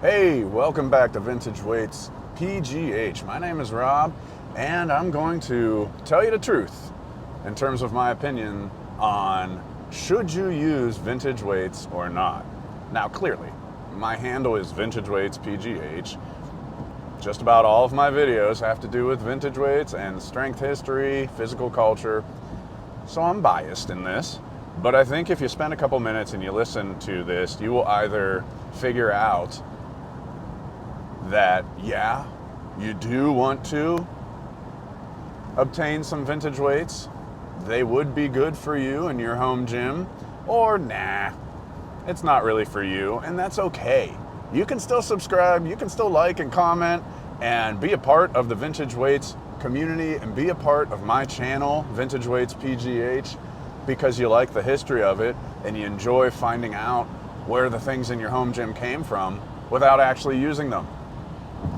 Hey, welcome back to Vintage Weights PGH. My name is Rob, and I'm going to tell you the truth in terms of my opinion on should you use vintage weights or not. Now, clearly, my handle is Vintage Weights PGH. Just about all of my videos have to do with vintage weights and strength history, physical culture, so I'm biased in this. But I think if you spend a couple minutes and you listen to this, you will either figure out that, yeah, you do want to obtain some vintage weights. They would be good for you in your home gym, or nah, it's not really for you, and that's okay. You can still subscribe, you can still like and comment, and be a part of the Vintage Weights community and be a part of my channel, Vintage Weights PGH, because you like the history of it and you enjoy finding out where the things in your home gym came from without actually using them.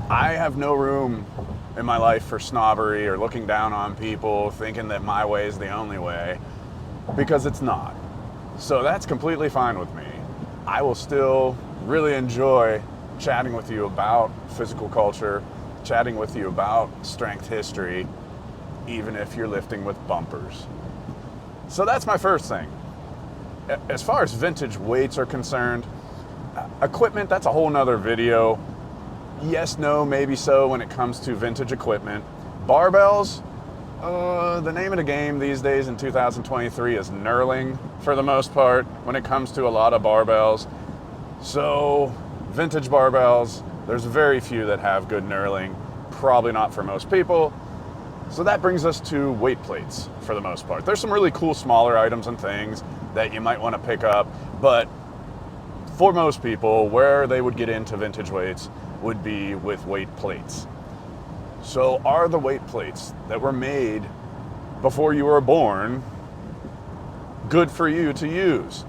I have no room in my life for snobbery or looking down on people thinking that my way is the only way, because it's not. So that's completely fine with me. I will still really enjoy chatting with you about physical culture, chatting with you about strength history, even if you're lifting with bumpers. So that's my first thing. As far as vintage weights are concerned, equipment, that's a whole nother video. Yes, no, maybe so when it comes to vintage equipment. Barbells, the name of the game these days in 2023 is knurling for the most part when it comes to a lot of barbells. So vintage barbells, there's very few that have good knurling, probably not for most people. So that brings us to weight plates for the most part. There's some really cool smaller items and things that you might want to pick up, but for most people, where they would get into vintage weights would be with weight plates. So are the weight plates that were made before you were born good for you to use?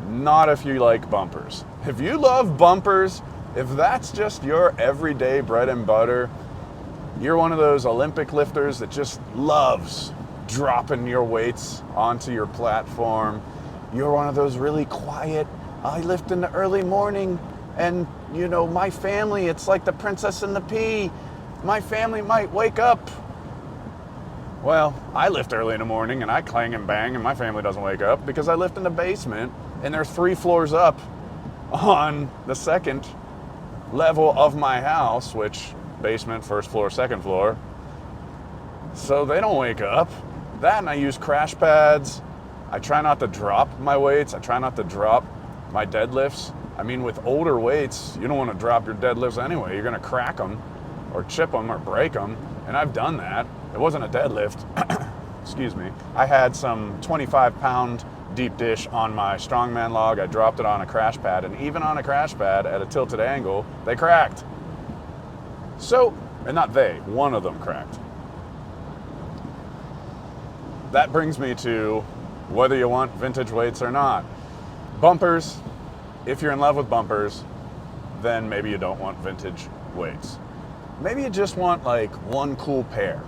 Not if you like bumpers. If you love bumpers, if that's just your everyday bread and butter, you're one of those Olympic lifters that just loves dropping your weights onto your platform. You're one of those really quiet, I lift in the early morning, and you know, my family, it's like the Princess and the Pea. My family might wake up. Well, I lift early in the morning and I clang and bang and my family doesn't wake up because I lift in the basement and they're 3 floors up on the second level of my house, which basement, first floor, second floor. So they don't wake up. That, and I use crash pads. I try not to drop my weights. I try not to drop my deadlifts. I mean, with older weights, you don't want to drop your deadlifts anyway. You're going to crack them or chip them or break them. And I've done that. It wasn't a deadlift. Excuse me. I had some 25-pound deep dish on my strongman log. I dropped it on a crash pad. And even on a crash pad at a tilted angle, they cracked. So, and not they, one of them cracked. That brings me to whether you want vintage weights or not. Bumpers. If you're in love with bumpers, then maybe you don't want vintage weights. Maybe you just want like one cool pair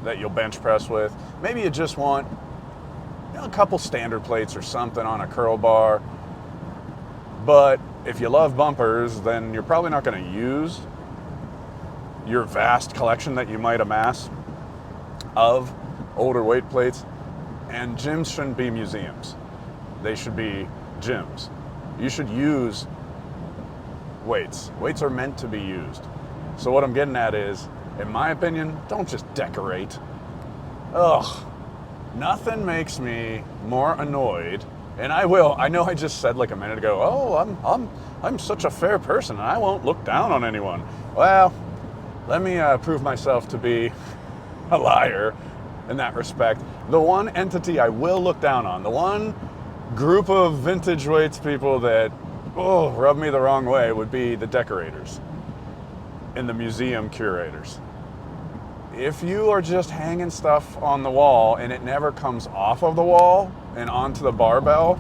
that you'll bench press with. Maybe you just want, you know, a couple standard plates or something on a curl bar. But if you love bumpers, then you're probably not going to use your vast collection that you might amass of older weight plates. And gyms shouldn't be museums. They should be gyms. You should use weights. Weights are meant to be used. So what I'm getting at is, in my opinion, don't just decorate. Ugh, nothing makes me more annoyed, and I know I just said like a minute ago, oh, I'm such a fair person and I won't look down on anyone. Well, let me prove myself to be a liar in that respect. The one entity I will look down on, the one group of vintage weights people that rub me the wrong way would be the decorators and the museum curators. If you are just hanging stuff on the wall and it never comes off of the wall and onto the barbell,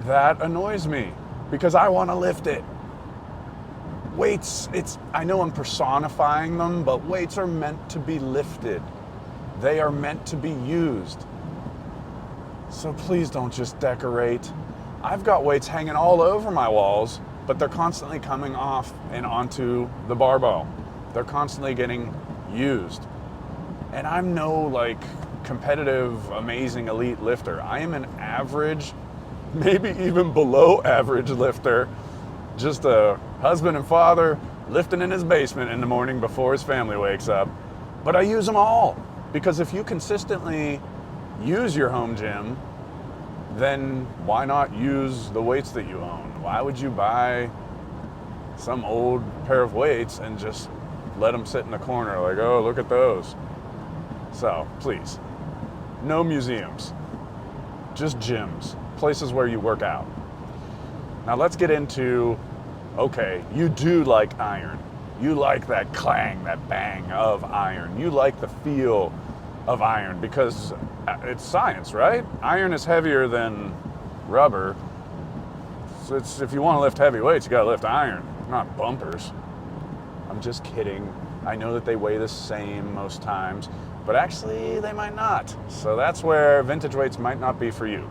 that annoys me because I want to lift it. Weights, I know I'm personifying them, but weights are meant to be lifted. They are meant to be used. So please don't just decorate. I've got weights hanging all over my walls but they're constantly coming off and onto the barbell. They're constantly getting used. And I'm no like competitive, amazing elite lifter. I am an average, maybe even below average lifter, just a husband and father lifting in his basement in the morning before his family wakes up. But I use them all, because if you consistently use your home gym, then why not use the weights that you own? Why would you buy some old pair of weights and just let them sit in the corner like, oh, look at those? So please, no museums, just gyms, places where you work out. Now let's get into, okay, you do like iron. You like that clang, that bang of iron. You like the feel of iron because it's science, right? Iron is heavier than rubber. So if you want to lift heavy weights, you gotta lift iron, not bumpers. I'm just kidding. I know that they weigh the same most times, but actually they might not. So that's where vintage weights might not be for you.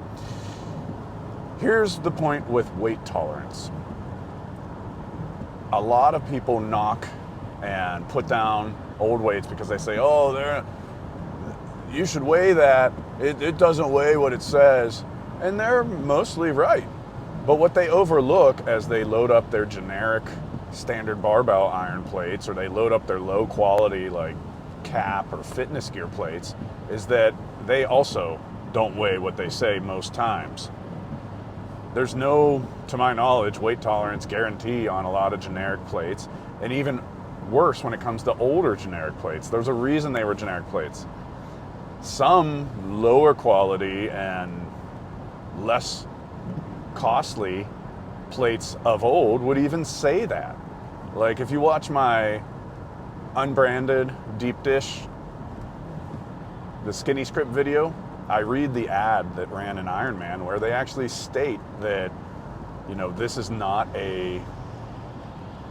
Here's the point with weight tolerance. A lot of people knock and put down old weights because they say, oh, you should weigh that. It doesn't weigh what it says. And they're mostly right. But what they overlook as they load up their generic standard barbell iron plates, or they load up their low quality like cap or fitness gear plates, is that they also don't weigh what they say most times. There's no, to my knowledge, weight tolerance guarantee on a lot of generic plates, and even worse when it comes to older generic plates. There's a reason they were generic plates. Some lower quality and less costly plates of old would even say that. Like if you watch my unbranded deep dish, the skinny script video, I read the ad that ran in Ironman where they actually state that, you know, this is not a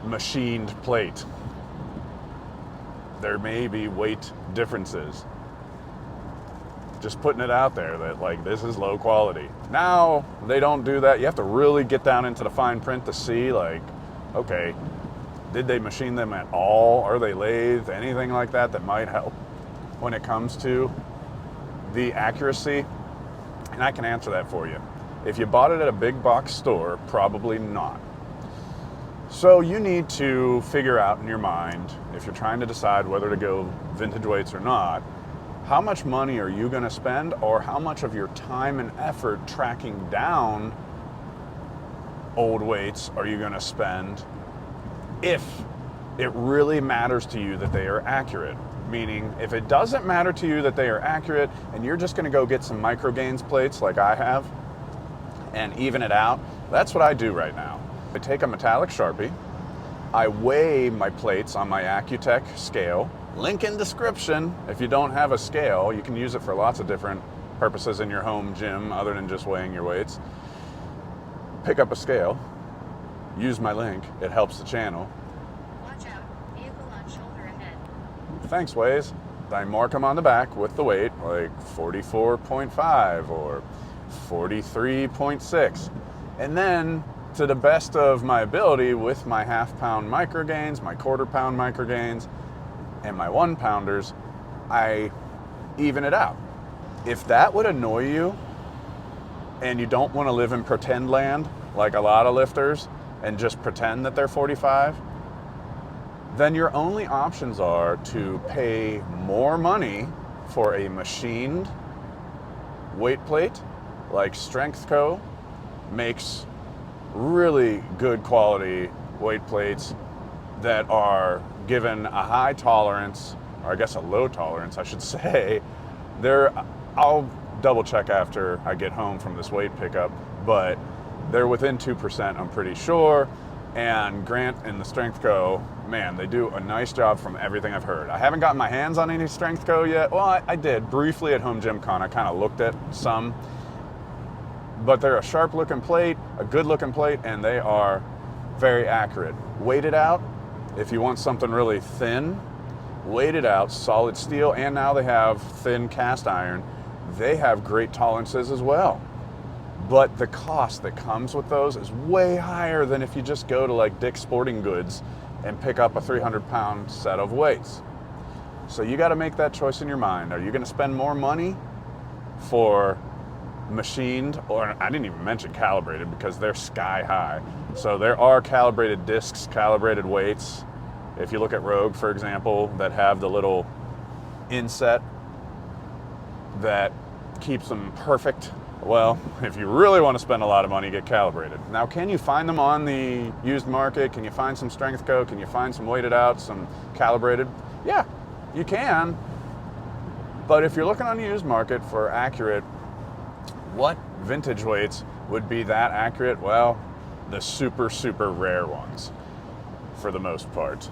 machined plate. There may be weight differences. Just putting it out there that like this is low quality. Now they don't do that. You have to really get down into the fine print to see like, okay, did they machine them at all? Are they lathed? Anything like that that might help when it comes to the accuracy? And I can answer that for you. If you bought it at a big box store, probably not. So you need to figure out in your mind, if you're trying to decide whether to go vintage weights or not, how much money are you going to spend, or how much of your time and effort tracking down old weights are you going to spend if it really matters to you that they are accurate? Meaning, if it doesn't matter to you that they are accurate and you're just going to go get some micro gains plates like I have and even it out, that's what I do right now. I take a metallic Sharpie, I weigh my plates on my Accutech scale. Link in description. If you don't have a scale, you can use it for lots of different purposes in your home gym other than just weighing your weights. Pick up a scale, use my link, it helps the channel. Watch out, vehicle on shoulder ahead. Thanks, Waze. I mark them on the back with the weight, like 44.5 or 43.6. And then, to the best of my ability, with my half-pound micro gains, my quarter-pound micro gains, and my 1-pounders, I even it out. If that would annoy you, and you don't want to live in pretend land, like a lot of lifters, and just pretend that they're 45, then your only options are to pay more money for a machined weight plate, like Strength Co. makes really good quality weight plates that are given a high tolerance, or I guess a low tolerance, I should say. I'll double check after I get home from this weight pickup, but they're within 2%, I'm pretty sure. And Grant and the Strength Co., man, they do a nice job from everything I've heard. I haven't gotten my hands on any Strength Co. yet. Well, I did briefly at Home Gym Con. I kind of looked at some, but they're a sharp looking plate, a good looking plate, and they are very accurate. Weighted out, if you want something really thin, weighted out, solid steel, and now they have thin cast iron. They have great tolerances as well. but the cost that comes with those is way higher than if you just go to like Dick's Sporting Goods and pick up a 300-pound set of weights. So you got to make that choice in your mind. Are you going to spend more money for machined, or I didn't even mention calibrated because they're sky high. So there are calibrated discs, calibrated weights. If you look at Rogue, for example, that have the little inset that keeps them perfect. Well, if you really want to spend a lot of money, get calibrated. Now, can you find them on the used market? Can you find some Strength Co? Can you find some weighted out, some calibrated? Yeah, you can. But if you're looking on the used market for accurate, what vintage weights would be that accurate? Well, the super, super rare ones, for the most part,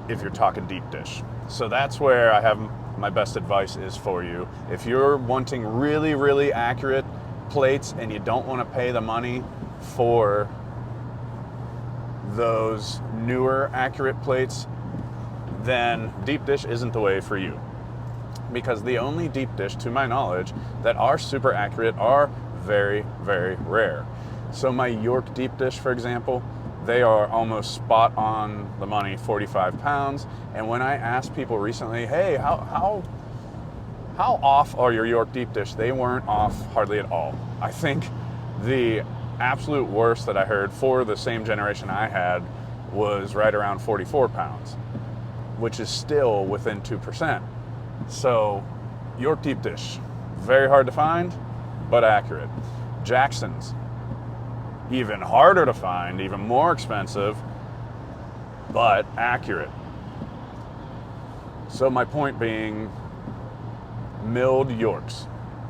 if you're talking deep dish. So that's where I have my best advice is for you. If you're wanting really, really accurate plates and you don't want to pay the money for those newer accurate plates, then deep dish isn't the way for you. Because the only deep dish, to my knowledge, that are super accurate are very, very rare. So my York deep dish, for example, they are almost spot on the money, 45 pounds. And when I asked people recently, hey, how off are your York deep dish? They weren't off hardly at all. I think the absolute worst that I heard for the same generation I had was right around 44 pounds, which is still within 2%. So York deep dish, very hard to find, but accurate. Jackson's, even harder to find, even more expensive, but accurate. So my point being, milled Yorks.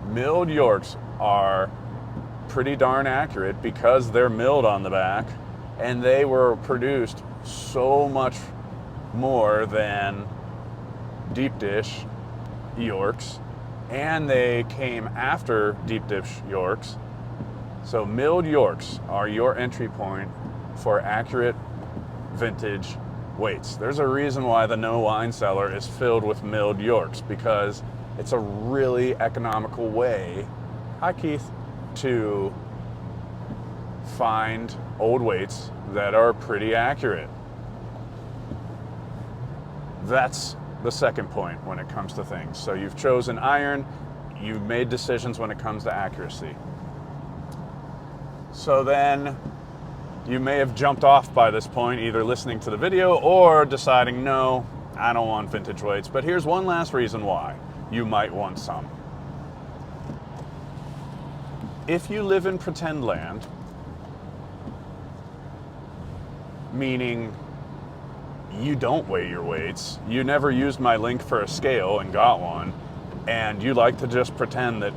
Milled Yorks are pretty darn accurate because they're milled on the back, and they were produced so much more than deep dish Yorks, and they came after deep dish Yorks. So milled Yorks are your entry point for accurate vintage weights. There's a reason why the No Wine Cellar is filled with milled Yorks, because it's a really economical way, hi Keith, to find old weights that are pretty accurate. That's the second point when it comes to things. So you've chosen iron, you've made decisions when it comes to accuracy. So then you may have jumped off by this point, either listening to the video or deciding, no, I don't want vintage weights. But here's one last reason why you might want some. If you live in pretend land, meaning you don't weigh your weights, you never used my link for a scale and got one, and you like to just pretend that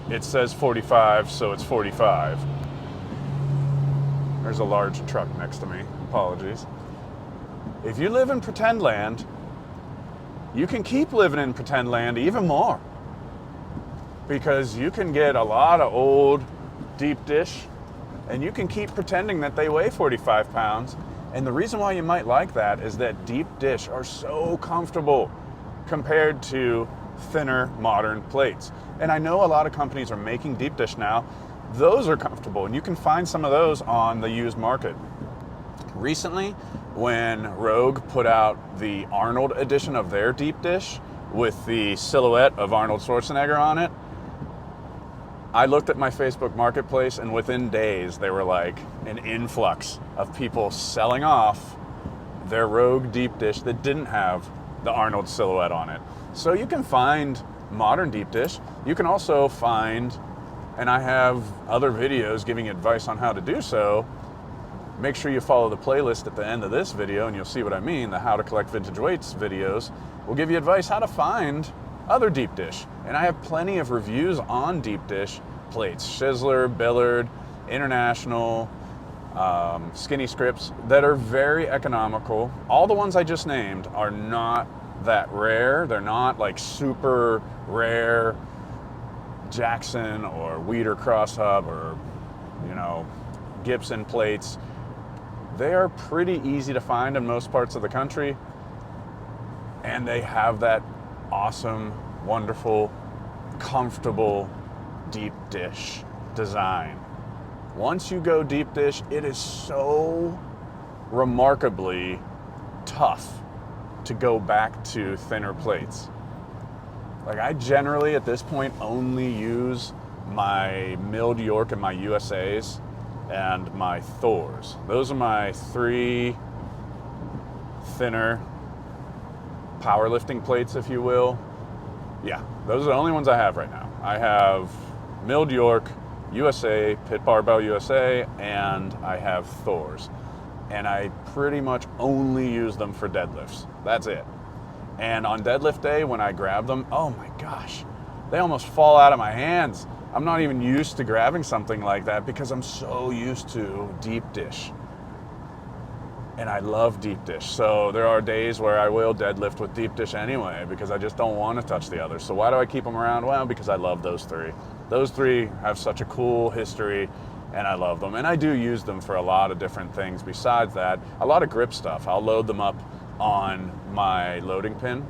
it says 45, so it's 45. There's a large truck next to me, apologies. If you live in pretend land, you can keep living in pretend land even more, because you can get a lot of old deep dish and you can keep pretending that they weigh 45 pounds. And the reason why you might like that is that deep dish are so comfortable compared to thinner modern plates. And I know a lot of companies are making deep dish now. Those are comfortable, and you can find some of those on the used market. Recently, when Rogue put out the Arnold edition of their deep dish with the silhouette of Arnold Schwarzenegger on it, I looked at my Facebook marketplace, and within days there were like an influx of people selling off their Rogue deep dish that didn't have the Arnold silhouette on it. So you can find modern deep dish. You can also find, and I have other videos giving advice on how to do so. Make sure you follow the playlist at the end of this video and you'll see what I mean. The How to Collect Vintage Weights videos will give you advice how to find other deep dish. And I have plenty of reviews on deep dish plates. Shizzler, Billard, International, Skinny Scripts that are very economical. All the ones I just named are not that rare. They're not like super rare Jackson or Weeder Cross Hub or, Gibson plates. They are pretty easy to find in most parts of the country, and they have that awesome, wonderful, comfortable deep dish design. Once you go deep dish, it is so remarkably tough to go back to thinner plates. Like, I generally at this point only use my milled York and my USAs and my Thors. Those are my 3 thinner powerlifting plates, if you will. Yeah, those are the only ones I have right now. I have milled York, USA, Pit Barbell USA, and I have Thors. And I pretty much only use them for deadlifts. That's it. And on deadlift day, when I grab them, oh my gosh, they almost fall out of my hands. I'm not even used to grabbing something like that because I'm so used to deep dish. And I love deep dish. So there are days where I will deadlift with deep dish anyway because I just don't want to touch the others. So why do I keep them around? Well, because I love those 3. Those 3 have such a cool history and I love them. And I do use them for a lot of different things besides that. A lot of grip stuff. I'll load them up on my loading pin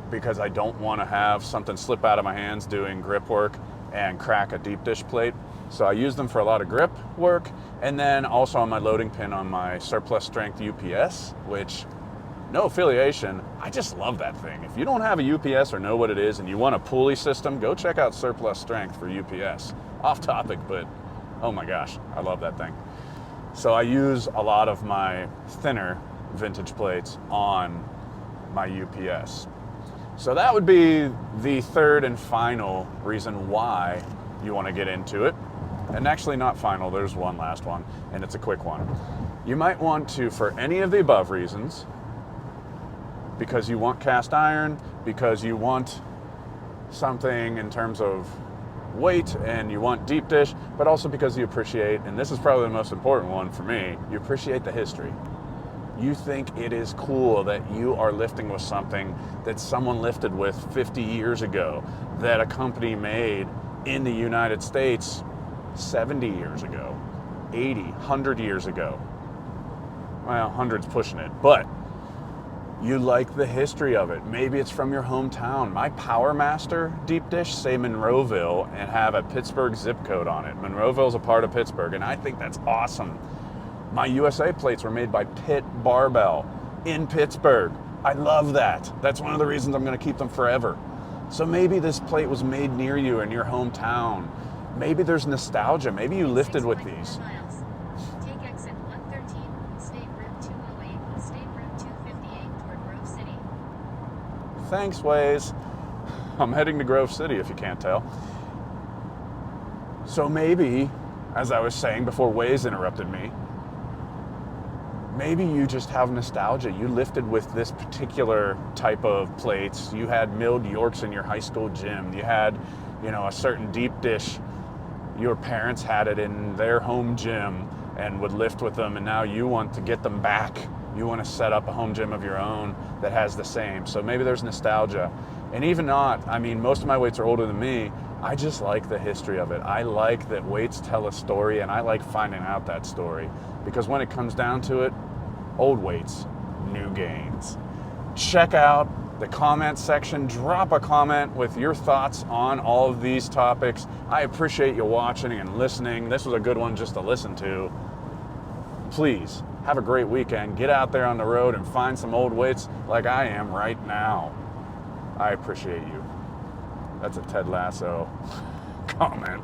because I don't want to have something slip out of my hands doing grip work and crack a deep dish plate. So I use them for a lot of grip work, and then also on my loading pin on my surplus strength UPS, which, no affiliation, I just love that thing. If you don't have a UPS or know what it is and you want a pulley system, go check out surplus strength for UPS. Off topic, but oh my gosh, I love that thing. So I use a lot of my thinner vintage plates on my UPS. So that would be the third and final reason why you want to get into it. And actually not final, there's one last one, and it's a quick one. You might want to, for any of the above reasons, because you want cast iron, because you want something in terms of weight and you want deep dish, but also because you appreciate, and this is probably the most important one for me, you appreciate the history. You think it is cool that you are lifting with something that someone lifted with 50 years ago, that a company made in the United States 70 years ago, 80, 100 years ago. Well, 100's pushing it, but you like the history of it. Maybe it's from your hometown. My Power Master deep dish say Monroeville and have a Pittsburgh zip code on it. Monroeville's a part of Pittsburgh, and I think that's awesome. My USA plates were made by Pit Barbell in Pittsburgh. I love that. That's one of the reasons I'm going to keep them forever. So maybe this plate was made near you in your hometown. Maybe there's nostalgia. Maybe you lifted with these. Miles. Take exit 113, State Route 208, State Route 258 toward Grove City. Thanks, Waze. I'm heading to Grove City if you can't tell. So maybe, as I was saying before Waze interrupted me, maybe you just have nostalgia. You lifted with this particular type of plates. You had milled Yorks in your high school gym. You had, a certain deep dish. Your parents had it in their home gym and would lift with them, and now you want to get them back. You want to set up a home gym of your own that has the same. So maybe there's nostalgia. And even not, most of my weights are older than me. I just like the history of it. I like that weights tell a story, and I like finding out that story. Because when it comes down to it, old weights, new gains. Check out the comment section. Drop a comment with your thoughts on all of these topics. I appreciate you watching and listening. This was a good one just to listen to. Please, have a great weekend. Get out there on the road and find some old weights like I am right now. I appreciate you. That's a Ted Lasso comment.